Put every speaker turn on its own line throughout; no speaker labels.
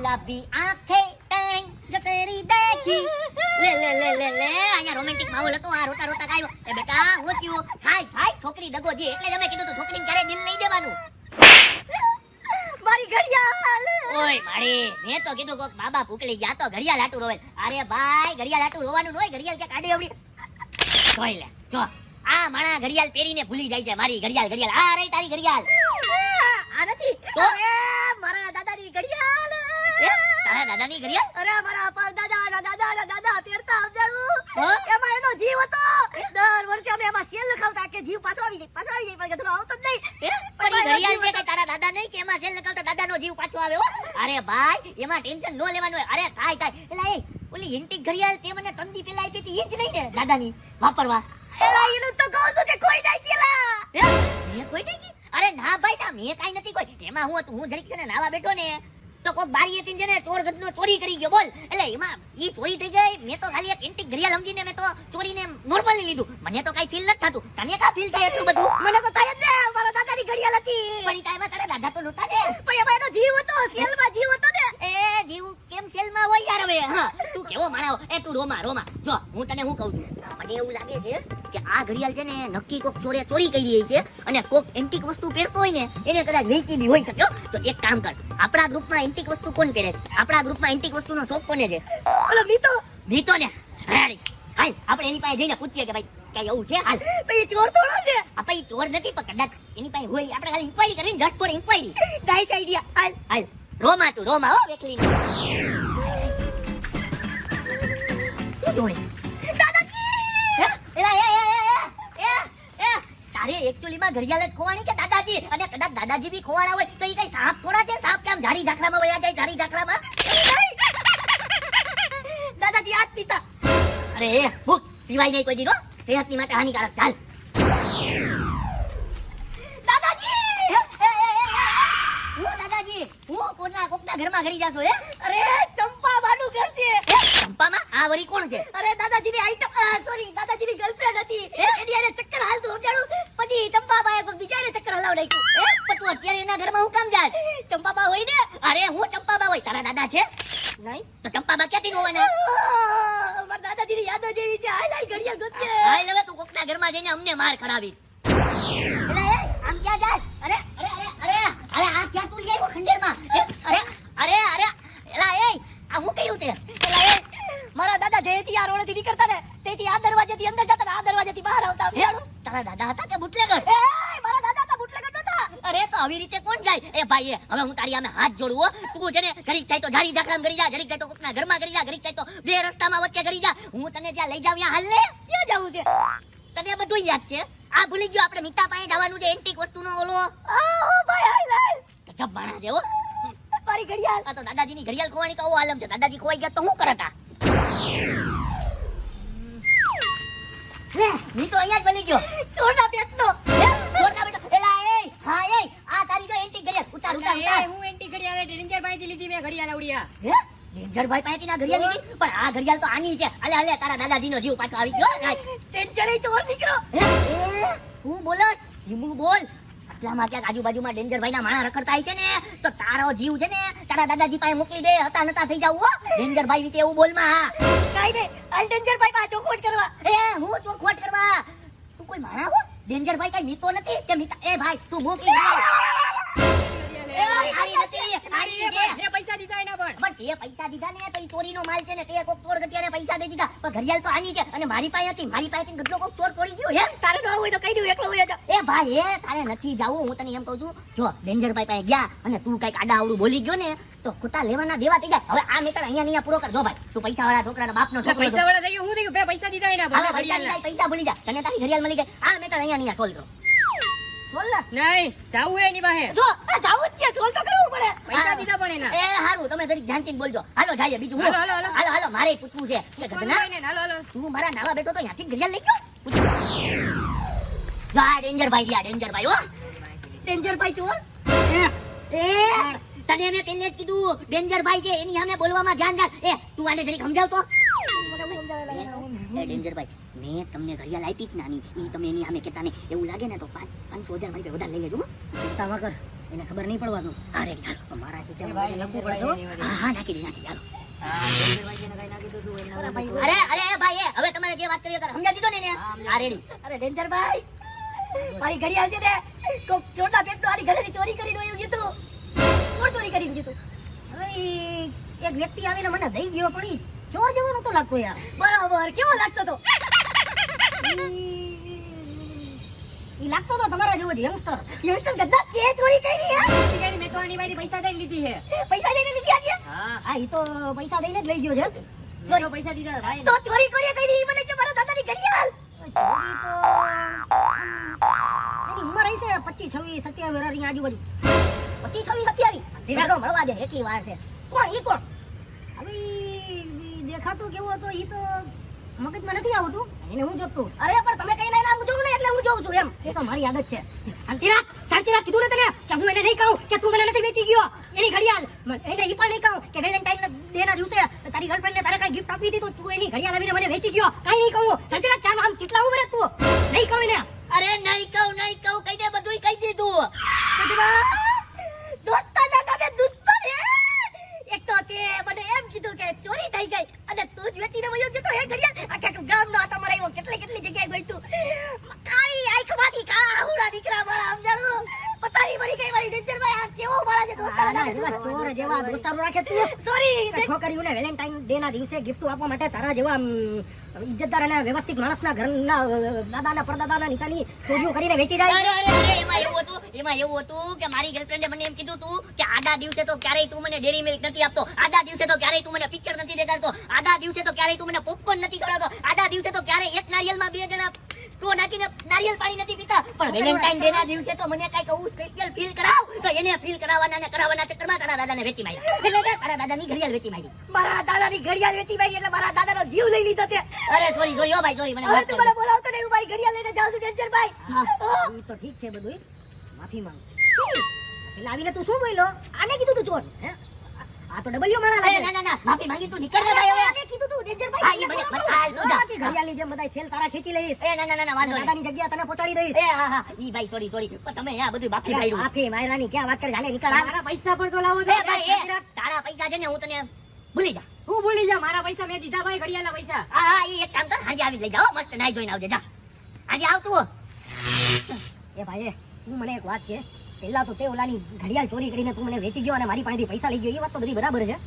गुलाबी आंखें टेंग जो तेरी देखी ले ले ले ले ले અહીંયા રોમેન્ટિક માહોલ હતો આ રોતા રોતા ગાયો એ બેટા હું થયું થાય થાય છોકરી દગો દે એટલે જ અમે કીધું તું છોકરીને ક્યારે દિલ નહીં દેવાનું
મારી ઘડિયાળ
ઓય મારી મેં તો કીધું કોક બાબા ભૂકલી ગયા તો ઘડિયાળ હાટું રોવે અરે ભાઈ ઘડિયાળ હાટું રોવાનું ન હોય ઘડિયાળ કે કાઢી આવડી જોઈ લે જો આ માણા ઘડિયાળ પહેરીને ભૂલી જાય છે મારી ઘડિયાળ આ રહી તારી ઘડિયાળ
આ નથી
તો?
અરે મારા દાદાની ઘડિયાળ
તારા દાદાની ઘડિયાળ
અરે મારા દાદા પહેરતા આવજાડું
હા?
એમાં એનો જીવ હતો દર વર્ષે અમે એમાં સેલ લખાવતા કે જીવ પાછો આવી જાય પણ કીધું આવતો જ નહીં
પણ ઈ ઘડિયાળ છે કે તારા દાદા નહીં કે એમાં સેલ લગાવતા દાદાનો જીવ પાછો આવે હો અરે ભાઈ એમાં ટેન્શન નો લેવાનું હોય અરે થાય એલા એ ઓલી એન્ટિક ઘડિયાળ તે મને 3 દી પહેલા આપી હતી ઈ જ નહીં ને દાદાની વાપરવા
એલા એનું તો કહું છું કે કોઈ નહીં કેલા
મેં કોઈ નહીં કી અરે ના ભાઈ ના મેં કાઈ નથી કોઈ એમાં હું હતું હું જરીક છે ને નાવા બેઠો ને તો કોક બારી હતી ને ચોર ગદનો ચોરી કરી ગયો બોલ એટલે એમાં ઈ ચોરી થઈ ગઈ મેં તો ખાલી એક એન્ટિક ઘડિયાળ સમજીને મેં તો ચોરીને નોર્મલી લીધું મને તો કાઈ ફીલ નથી થતું તને કા ફીલ થાય એટલું બધું
મને તો થાય જ ને મારા દાદાની ઘડિયાળ હતી
પણ ઈ કાઈમાં તારા દાદા તો નહોતા ને
પણ એમાં એનો જીવ હતો સેલમાં જીવ હતો ને
એ જીવ કેમ સેલમાં હોય યાર હવે હા તું કેવો માણાવો એ તું રોમા જો હું તને શું કહું છું મને એવું લાગે છે કે આ ઘડિયાળ છે ને નક્કી કોક ચોરે ચોરી કરી રહી છે અને કોક એન્ટિક વસ્તુ પહેરતો હોય ને એને કદાચ વેચી બી હોઈ શકે તો એક કામ કર આપણા ગ્રુપમાં એન્ટિક વસ્તુ કોણ પહેરે છે આપણા ગ્રુપમાં એન્ટિક વસ્તુનો શોખ કોને છે
ઓલો
બીતો ને રેડી હાલ આપણે એની પાસે જઈને પૂછીએ કે ભાઈ કઈ એવું છે હાલ
પછી ચોર થોડો છે
આ પછી ચોર નથી પણ કદાચ એની પાસે હોય આપણે ખાલી ઇન્ક્વાયરી કરીને just for inquiry
nice idea
હાલ રોમા હો વેખલી શું જોડે
દાદાજી
તારે એકચ્યુઅલી માં ઘડિયાળ જ ખોવાની કે દાદાજી અને કદાચ દાદાજી બી ખોવાના હોય તો એ કઈ સાપ થોડા છે સાપ કેમ ઝાડી ઝાખરામાં વયા જાય ઝાડી ઝાખરામાં
દાદાજી આજ પીતા
અરે ભૂખ પીવાય નહીં કોઈ દીનો સેહતની માટે હાનિકારક ચાલ
દાદાજી
હું દાદાજી હું કોકના ઘરમાં ઘરી જાશો હે
અરે ચંપાબાનું ઘર છે
ચંપામાં આ વળી કોણ છે
અરે દાદાજીની આઈટમ સોરી દાદાજીની ગર્લફ્રેન્ડ હતી એની આને ચક્કર હાલતું સમજાણું પછી ચંપાબાએ કોઈ બીજાને ચક્કર હલાવ નાખ્યું
પણ તું અત્યારે એના ઘરમાં હું કામ જાય
ચંપાબા હોય ને
અરે હું ચંપાબા હોય તારા દાદા છે
નહીં
તો ચંપાબા ક્યાંથી હોવાના
મારા દાદાજીની યાદો જેવી છે હાલ ઘડિયાળ ગોતીએ
હાલ હવે તું કોકના ઘરમાં જઈને અમને માર ખરાવી એલા એ આમ ક્યાં જાસ અરે આ ક્યાં તું લઈ આવ્યો ખંડેરમાં અરે એલા એ આ હું કર્યું તે
એલા એ મારા દાદા જેથી આ રોડેથી નીકળતા ને તેથી આ દરવાજેથી અંદર જતા ને આ દરવાજેથી બહાર આવતા
તારા દાદા હતા કે બુટલેગર
એ મારા દાદા તો બુટલેગર નતા
અરે તો આવી રીતે કોણ જાય એ ભાઈ હવે હું તારી આમે હાથ જોડું હો તું છે ને ઘડીક થાય તો ઝાડી ઝાખરામ કરી જા ઘડીક થાય તો કોકના ઘરમાં કરી જા ઘડીક થાય તો બે રસ્તામાં વચ્ચે કરી જા હું તને જ્યાં લઈ જાઉં ત્યાં હાલ ને
ક્યાં જવું છે
તને બધું યાદ છે આ ભૂલી ગયો આપણે મીતા પાસે જવાનું છે એન્ટિક વસ્તુનો ઓલો
ઓ ભાઈ હાલ
ગજબ માણા જેવો
મારી ઘડિયાળ
આ તો દાદાજીની ઘડિયાળ ખોવાની તો આવો આલમ છે દાદાજી ખોવાઈ ગયા તો હું કરતા મી તો અહીંયા જ બની ગયો
ચોરના પેટનો
છોડના બેટો એલા એ હા એ આ તારી જો એન્ટિક ઘડિયાળ ઉતાર
હું એન્ટી ઘડિયાળ ડેન્જર ભાઈથી લીધી મેં ઘડિયાળ આવડિયા
હે ડેન્જરભાઈ પાસેથી ના ઘડિયાળ લીધી પણ આ ઘડિયાળ તો આની છે હાલે તારા દાદાજીનો જીવ પાછો આવી ગયો
ડેન્જર ચોર નીકળ્યો
હું બોલસ ધીમું બોલ આટલામાં ક્યાંક આજુબાજુમાં ડેન્જરભાઈના માણા રખડતા હોય છે ને તો તારો જીવ છે ને તારા દાદાજી પાસે મોકલી દે હતા નતા થઈ જાવ હો ડેન્જરભાઈ વિશે એવું બોલમાં હા
કાઈ નહીં હાલ ડેન્જર ભાઈ પાસે ચોખવટ કરવા
હું ચોખવટ કરવા તું કોઈ માણા હો ડેન્જરભાઈ કઈ મીતો નથી કે મીતા એ ભાઈ તું મોકલી દે
પૈસા દીધા એના પણ
તે પૈસા દીધા ને તો ઈ ચોરીનો માલ છે ને તે કોક ચોર ગતિયાને પૈસા દઈ દીધા પણ ઘડિયાળ તો આની છે અને મારી પાસે હતી મારી પાસેથી ગદલો કોક ચોર ચોરી ગયો હે
તારે ન હોય તો કહી દઉં એકલો હોય જા
એ ભાઈ તારે નથી જાવું હું તને એમ કહું છું જો ડેન્જરભાઈ પાસે ગયા અને તું કઈક આડા આવડું બોલી ગયો ને તો ખોટા લેવાના દેવા થઈ જાય હવે આ મેટર અહીંયા પૂરો કર જો ભાઈ તું પૈસા વાળા છોકરાના બાપનો છોકરો
પૈસા વાળા થઈ ગયો હું થઈ ગયો પૈસા દીધા એના
હવે પૈસા ભૂલી જા તને તારી ઘડિયાળ મળી ગઈ આ મેટર અહીંયા સોલ્વ કરો
બોલ નહીં જાવું હે એની પાસે જો જાવું જ છે સોલ્વ તો કરવું પડે પૈસા દીધા પણ એના
એ હારું તમે જરીક ધ્યાનથી બોલજો હાલો જઈએ બીજું હાલો મારે પૂછવું છે કે ગધના તું મારા નાવા બેઠો તો ત્યાંથી ઘડિયાળ લઈ ગયો જા ડેન્જરભાઈ હો ડેન્જરભાઈ ચોર એ તને મેં પહેલે જ કીધું ડેન્જરભાઈ છે એની સામે બોલવામાં ધ્યાન રાખ એ તું આને જરીક સમજાવ તો ડેન્જરભાઈ મેં તમને ઘડિયાળ આપી જ નાની ઈ તમે એની સામે કહેતા નહીં એવું લાગે ને તો 500,000 મારી વધારે લઈ લેજો ચિંતા ન કર
એને ખબર નહીં પડવા દઉં.
હા રેડી હાલો.
તો મારા
એ
ખીચામાં
ભાઈ,
બધે નાખવું પડશે હો.
હા નાખી દે હાલો.
અરે ભાઈ,
અરે ભાઈ એ હવે તમારે જે વાત કરી હતી સમજાવી દીધો ને એને હા રેડી
અરે ડેન્જરભાઈ, મારી ઘડિયાળ છે ને કોક ચોરના પેટનો આની ઘરેથી ચોરી કરીને વયું ગયું તું. કોણ ચોરી કરીને ગયું તું?
હવે ઈ એક વ્યક્તિ આવીને મને દઈ ગયો પણ ઈ ચોર જેવો નતો લાગતો યાર.
બરાબર, કેવો લાગતો તો?
ઈ લાગતો તો તમારા જેવો જ યંગસ્ટર.
યંગસ્ટર ગધા છે, ચોરી કરી હે?
મેં તો આની વાળી પૈસા દઈ લીધી છે.
પૈસા દઈને લીધી આજે?
હા ઈ તો પૈસા દઈને જ લઈ ગયો છે.
મેં તો પૈસા દીધા ભાઈ.
તો ચોરી કરી કરી મને કે મારા દાદાની ઘડિયાળ.
એની ઉંમર હશે 25, 26, 27 વર્ષની આજુબાજુ.
25, 26, 27. ધીરો મળવા દે, એટલી વાર છે. કોણ ઈ કોણ?
હવે ઈ દેખાતો કેવો હતો ઈ તો મગજમાં નથી આવતું. એને હું જોતો.
અરે પણ તમે કઈ ના હું જોઉં ને એટલે હું જોઉં છું એમ.
એ તો મારી આદત છે. શાંતિરાખ કીધું ને તને કે હું એને નહીં કહું કે તું મને નથી વેચી ગયો એની ઘડિયાળ. એને ઈ પણ નહીં કહું કે વેલેન્ટાઇન ડે ના દિવસે તારી ગર્લફ્રેન્ડ ને તારે કઈ ગિફ્ટ આપી હતી તો તું એની ઘડિયાળ આવીને મને વેચી ગયો. કાઈ નહીં કહું. શાંતિરાખ, ચાલ આમ ચીટલા ઉભરે તું. નહીં કહું એને.
અરે નહીં કહું કહી દે બધુંય કહી દીધું
દોસ્તાના નામે દુશ્મન હે. એક તો તે મને એમ કીધું કે ચોરી થઈ ગઈ અને તું જ વેચીને વયો ગયો તો એ ઘડિયાળ આખા ગામનો આટો મરાવ્યો. કેટલી જગ્યાએ ગઈ તું. કાળી આંખમાંથી કાળા નીકળ્યા મારા સમજાણું. પતારી મરી ગઈ મારી ડેન્જરભાઈ. આ કેવો મારા જે દોસ્તાના નામે
એવા ચોર જેવા દોસ્તારો રાખે તું.
સોરી.
છોકરીઓને વેલેન્ટાઇન ડે ના દિવસે ગિફ્ટ આપવા માટે તારા જેવા ઇજ્જતદાર અને વ્યવસ્થિત માણસના ઘરના દાદાના પરદાદાના નિશાની ચોરીઓ કરીને વેચી જાય.
અરે એમાં એવું હતું કે મારી ગર્લફ્રેન્ડે મને એમ કીધું તું કે આડા દિવસે તો ક્યારેય તું મને ડેરી મિલ્ક નથી આપતો, આડા દિવસે તો ક્યારેય તું મને પિક્ચર નથી દેખાડતો, આડા દિવસે તો ક્યારેય તું મને પોપકોર્ન નથી ખવડાવતો, આડા દિવસે તો ક્યારેય એક નારિયેળમાં 2 જણા સ્ટ્રો નાખીને નારિયેળ પાણી નથી પીતા. પણ વેલેન્ટાઇન ડે ના દિવસે તો મને કઈક આવું સ્પેશિયલ ફીલ કરાવ તો એને ફીલ કરાવવાના ને કરાવવાના ચક્કરમાં તારા દાદાને વેચી મારી. એટલે કે તારા દાદાની ઘડિયાળ વેચી મારી.
મારા દાદાની ઘડિયાળ વેચી મારી એટલે મારા દાદાનો જીવ લઈ લીધો તે.
અરે સોરી ઓ ભાઈ સોરી મને
હવે
માફ
તું
કરજો.
મને બોલાવતો નહીં, હું મારી ઘડિયાળ લઈને જાઉં છું ડેન્જરભાઈ.
ઈ તો ઠીક છે બધું. માફી માંગ. એટલે આવીને તું શું બોલ્યો? આને કીધું તું ચોર? હે? આ તો ડબલ્યુ માણા
અરે
લાગે.
ના માફી માંગી તું નીકળ ને ભાઈ હવે.
આને કીધું તું
હા,
ડેન્જરભાઈ.
ઈ મને આ તું જા.
બાકી ઘડિયાળની જેમ બધાય સેલ તારા ખેંચી લઈશ.
એ ના વાંધો નહીં.
દાદાની જગ્યા તને પહોંચાડી દઈશ.
એ હા ઈ ભાઈ સોરી પણ તમે આ બધું બાકી પાડ્યું.
માફી માયરાની ક્યાં વાત કરે? હાલે નીકળ હાલ.
મારા પૈસા પણ તો લાવો
એ
તો.
ભાઈ એ તારા પૈસા છે ને હું તને ભૂલી જા.
હું ભૂલી જા, મારા પૈસા મેં દીધા ભાઈ, ઘડિયાળના પૈસા.
હા ઈ એક કામ કર હાજે આવી લઈ જાઓ મસ્ત નાઈ જોઈને આવજે જા. હાજે આવતું
એ ભાઈ તું મને એક વાત કે, પહેલા તો તે ઓલાની ઘડિયાળ ચોરી કરીને તું મને વેચી ગયો અને મારી પાસેથી પૈસા લઈ ગયો, એ વાત તો બધી બરાબર છે.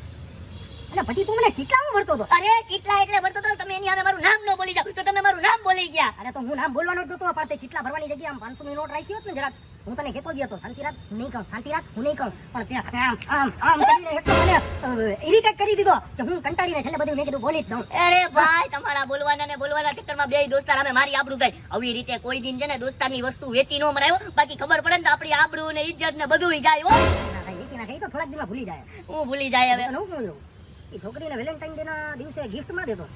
અને પછી તું મને ચીટલામાં ભરતો હતો.
અરે ચીટલા એટલે વર્તો તો તમે એની સામે મારું નામ ન બોલી જાવ તો તમે મારું નામ બોલી ગયા.
અરે તો હું નામ બોલવાનો જ નતો, પાતે ચીટલા ભરવાની જગ્યાએ આમ 500 ની નોટ રાખી હોત ને જરાક, હું તને કહેતો જ હતો શાંતિ રાખ, હું નહીં કહું, શાંતિ રાખ, હું નહીં કહું. પણ ત્યાં આમ કરીને એટલો મને ઇરિટેટ કરી દીધો કે હું કંટાળીને છેલ્લે બધું મેં કીધું બોલી જ દઉં.
અરે ભાઈ તમારા બોલવાના ચક્કરમાં બે દોસ્તાર અમે મારી આબરૂ ગઈ. આવી રીતે કોઈ દિન છે ને દોસ્તારની વસ્તુ વેચી ન મરાયો, બાકી ખબર પડે ને તો આપણી આબરૂ ને ઇજ્જત ને બધું જાય હો.
ના ભાઈ, વેચી નાખે, ઈ તો થોડાક દિવસમાં ભૂલી જાય.
હું ભૂલી જાય હવે.
તને હું કહું છું, એ છોકરીને વેલેન્ટાઇન ડે ના દિવસે ગિફ્ટમાં દેતો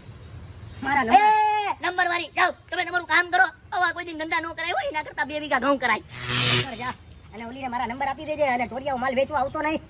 મારા
એ
નંબર.
નંબર વાળી જાઓ તમે તમારું કામ કરો. આવા કોઈ દિન ધંધા ન કરાય હોય એના કરતા 2 વીઘા ઘઉં કરાય.
જા અને ઓલીને મારા નંબર આપી દેજે અને ચોરિયાઓ માલ વેચવા આવતો નહીં.